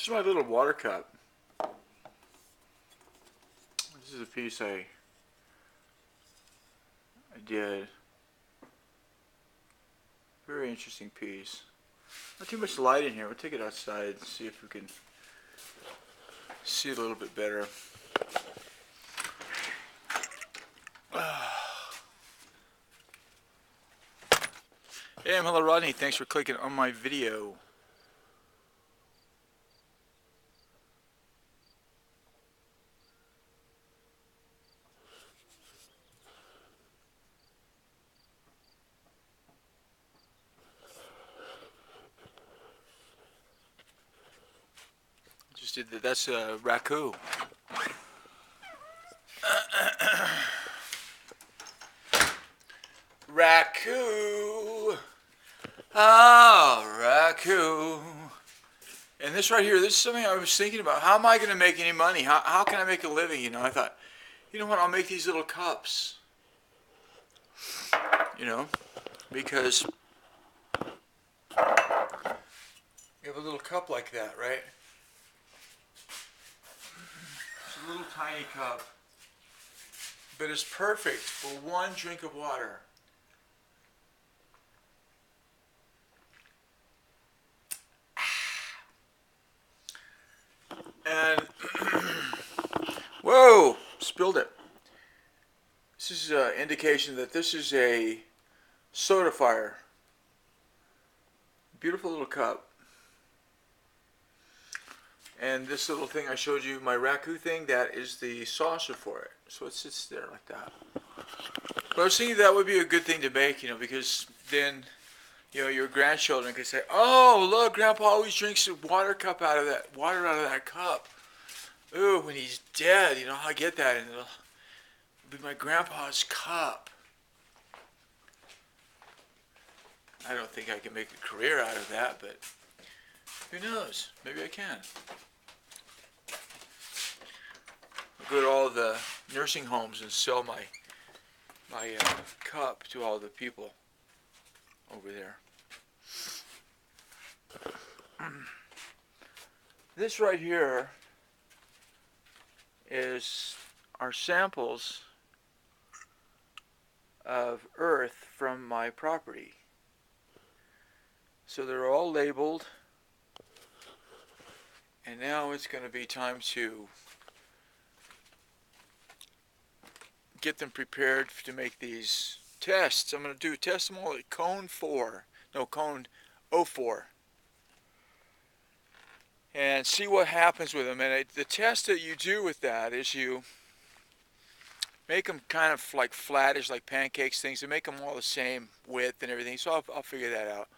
is my little water cup. This is a piece I did. Very interesting piece. Not too much light in here. We'll take it outside and see if we can see it a little bit better. Hey, I'm Hello Rodney. Thanks for clicking on my video. Just did that. That's a raku. Raku. Oh, raku. And this right here, this is something I was thinking about. How am I going to make any money? How can I make a living? You know, I thought, you know what, I'll make these little cups. You know, because you have a little cup like that, right? It's a little tiny cup. But it's perfect for one drink of water. And, whoa, spilled it. This is an indication that this is a soda fire. Beautiful little cup. And this little thing I showed you, my raku thing, that is the saucer for it. So it sits there like that. But I was thinking that would be a good thing to make, you know, because then, you know, your grandchildren could say, "Oh, look, Grandpa always drinks a water out of that cup. Ooh, when he's dead, you know, I'll get that, and it'll be my grandpa's cup." I don't think I can make a career out of that, but who knows? Maybe I can. I'll go to all the nursing homes and sell my cup to all the people over there. This right here is our samples of earth from my property. So they're all labeled, and now it's going to be time to get them prepared to make these tests. I'm going to test them all at cone 04, and see what happens with them. And the test that you do with that is you make them kind of like flattish, like pancakes things, and make them all the same width and everything. So I'll figure that out.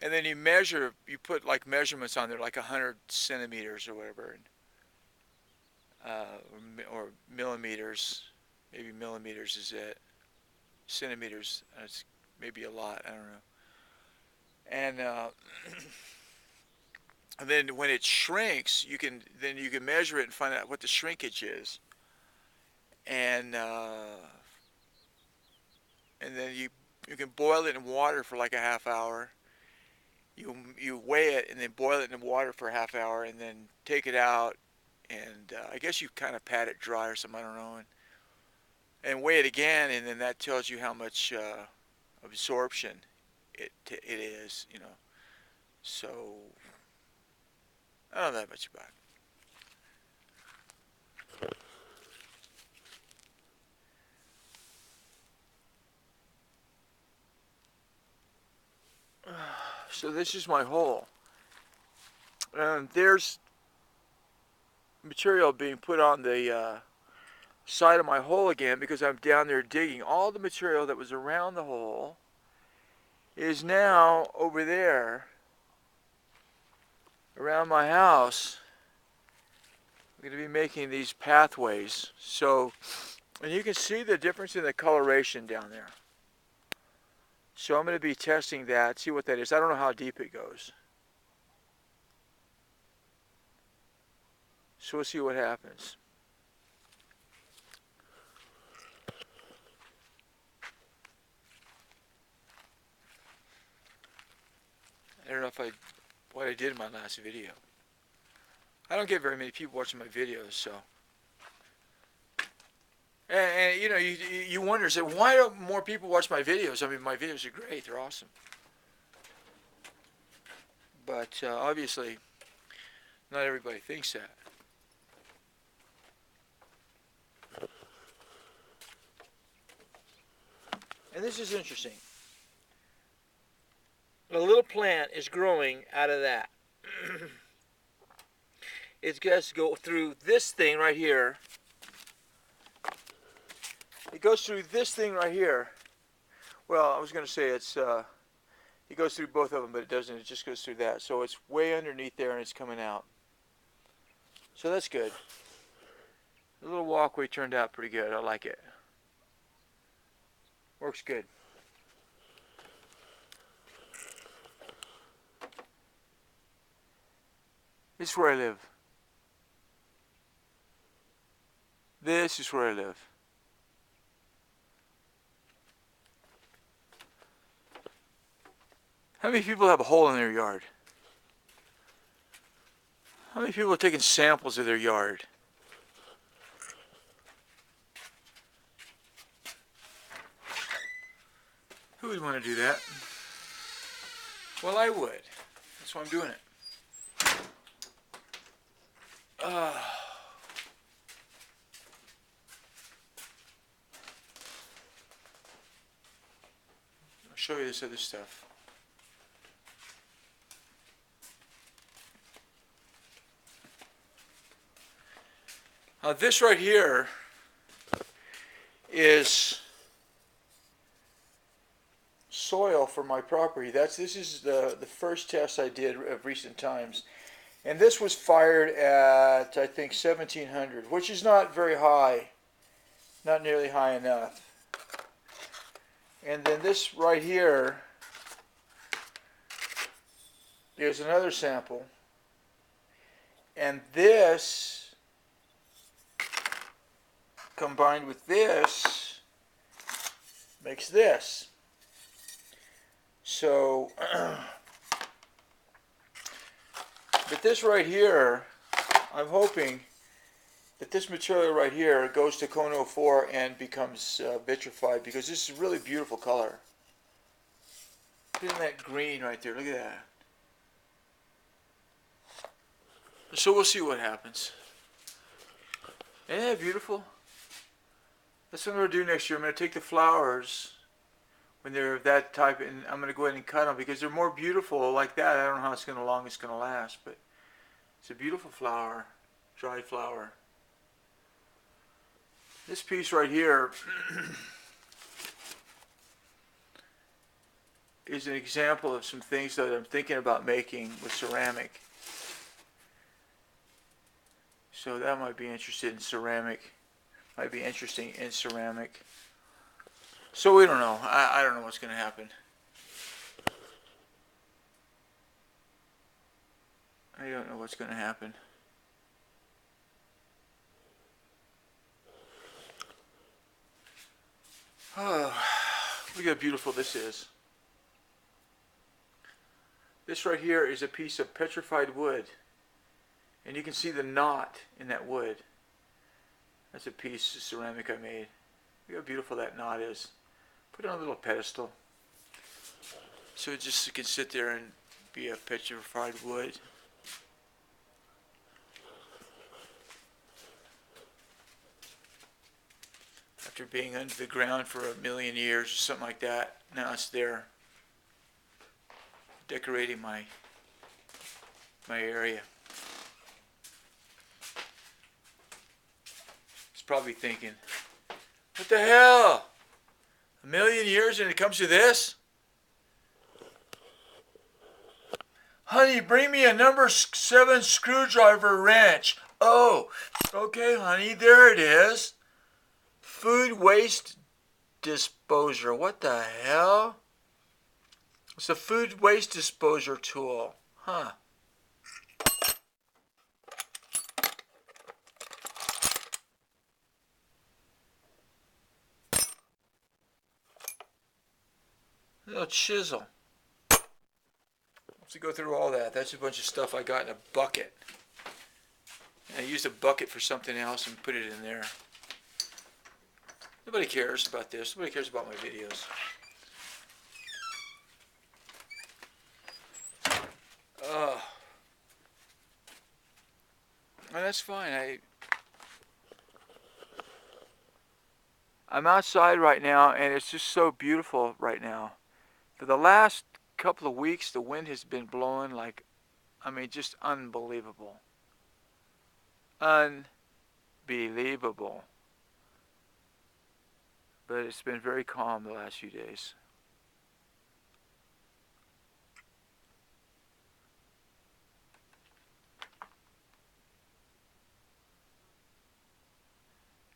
And then you put like measurements on there, like 100 centimeters or whatever, or millimeters. Maybe millimeters is it. Centimeters, that's maybe a lot, I don't know. And and then when it shrinks, you can measure it and find out what the shrinkage is. And then you can boil it in water for like a half hour. You weigh it and then boil it in water for a half hour and then take it out, and I guess you kind of pat it dry or something, I don't know, and weigh it again, and then that tells you how much absorption it is, you know. So I don't know that much about it. So this is my hole, and there's material being put on the side of my hole again because I'm down there digging. All the material that was around the hole is now over there around my house. I'm going to be making these pathways. So, and you can see the difference in the coloration down there. So I'm going to be testing that, see what that is. I don't know how deep it goes. So we'll see what happens. I don't know what I did in my last video. I don't get very many people watching my videos, so. And you know, you wonder, say, why don't more people watch my videos? I mean, my videos are great; they're awesome. But obviously, not everybody thinks that. And this is interesting. A little plant is growing out of that. It has to go through this thing right here. It goes through this thing right here. Well, I was going to say it goes through both of them, but it doesn't. It just goes through that. So it's way underneath there and it's coming out. So that's good. The little walkway turned out pretty good. I like it. Works good. This is where I live. This is where I live. How many people have a hole in their yard? How many people are taking samples of their yard? Who would want to do that? Well, I would. That's why I'm doing it. I'll show you this other stuff. This right here is soil for my property. This is the first test I did of recent times. And this was fired at, I think, 1700, which is not very high, not nearly high enough. And then this right here is another sample. And this, combined with this, makes this. So, but this right here, I'm hoping that this material right here goes to cone 04 and becomes vitrified, because this is a really beautiful color. Isn't that green right there? Look at that. So we'll see what happens. Isn't that beautiful? That's what I'm going to do next year. I'm going to take the flowers when they're of that type, and I'm going to go ahead and cut them, because they're more beautiful like that. I don't know how long it's going to last, but it's a beautiful flower, dried flower. This piece right here is an example of some things that I'm thinking about making with ceramic. So that might be interested in ceramic. Might be interesting in ceramic. So we don't know. I don't know what's going to happen. I don't know what's going to happen. Oh, look how beautiful this is. This right here is a piece of petrified wood. And you can see the knot in that wood. That's a piece of ceramic I made. Look how beautiful that knot is. Put it on a little pedestal. So it just can sit there and be a petrified wood. After being under the ground for 1,000,000 years or something like that, now it's there, decorating my area. It's probably thinking, what the hell? 1,000,000 years and it comes to this? Honey, bring me a number 7 screwdriver wrench. Oh, okay, honey, there it is. Food waste disposer. What the hell? It's a food waste disposer tool. Huh. Little chisel. Let's go through all that. That's a bunch of stuff I got in a bucket. And I used a bucket for something else and put it in there. Nobody cares about this. Nobody cares about my videos. Well, that's fine. I'm outside right now, and it's just so beautiful right now. For the last couple of weeks, the wind has been blowing like, I mean, just unbelievable. Unbelievable. But it's been very calm the last few days.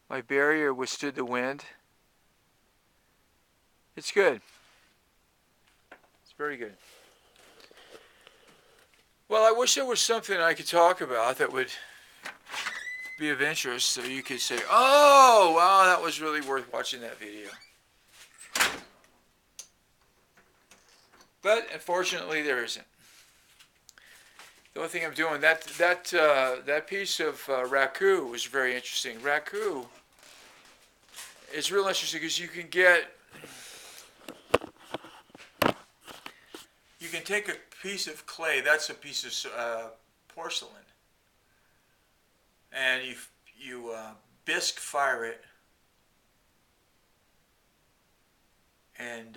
My barrier withstood the wind. It's good. It's very good. Well, I wish there was something I could talk about that would be of interest so you could say, oh, wow, that was really worth watching that video. But unfortunately, there isn't. The only thing I'm doing, that piece of raku was very interesting. Raku is real interesting because you can take a piece of clay, that's a piece of porcelain, and you bisque fire it, and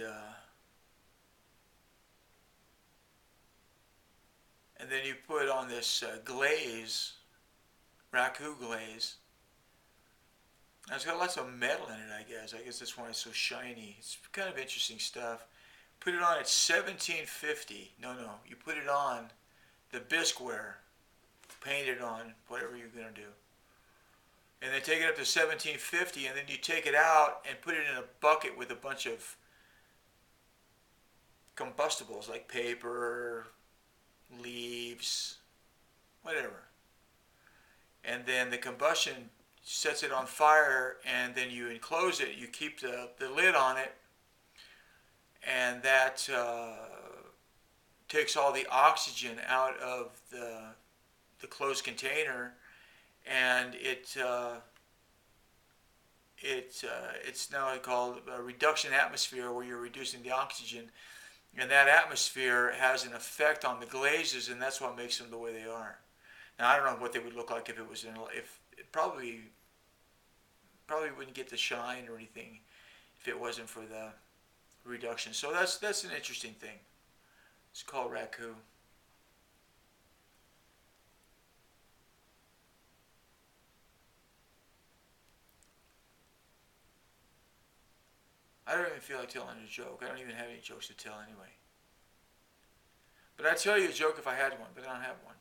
then you put on this glaze, raku glaze. And it's got lots of metal in it, I guess. I guess that's why it's so shiny. It's kind of interesting stuff. Put it on at 1750. No, you put it on the bisqueware, paint it on, whatever you're going to do. And then take it up to 1750, and then you take it out and put it in a bucket with a bunch of combustibles like paper, leaves, whatever. And then the combustion sets it on fire, and then you enclose it. You keep the lid on it, and that takes all the oxygen out of the closed container, and it's now called a reduction atmosphere, where you're reducing the oxygen, and that atmosphere has an effect on the glazes, and that's what makes them the way they are. Now, I don't know what they would look like if it was if it probably wouldn't get the shine or anything if it wasn't for the reduction. So that's an interesting thing. It's called raku. I don't even feel like telling a joke. I don't even have any jokes to tell anyway. But I'd tell you a joke if I had one, but I don't have one.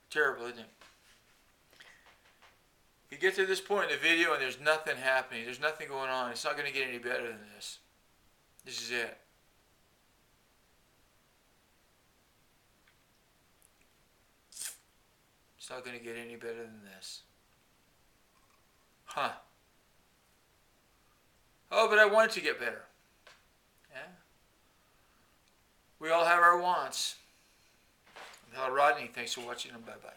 Terrible, isn't it? You get to this point in the video and there's nothing happening. There's nothing going on. It's not going to get any better than this. This is it. It's not going to get any better than this. Huh. Oh, but I want it to get better. Yeah? We all have our wants. Rodney, thanks for watching, and bye-bye.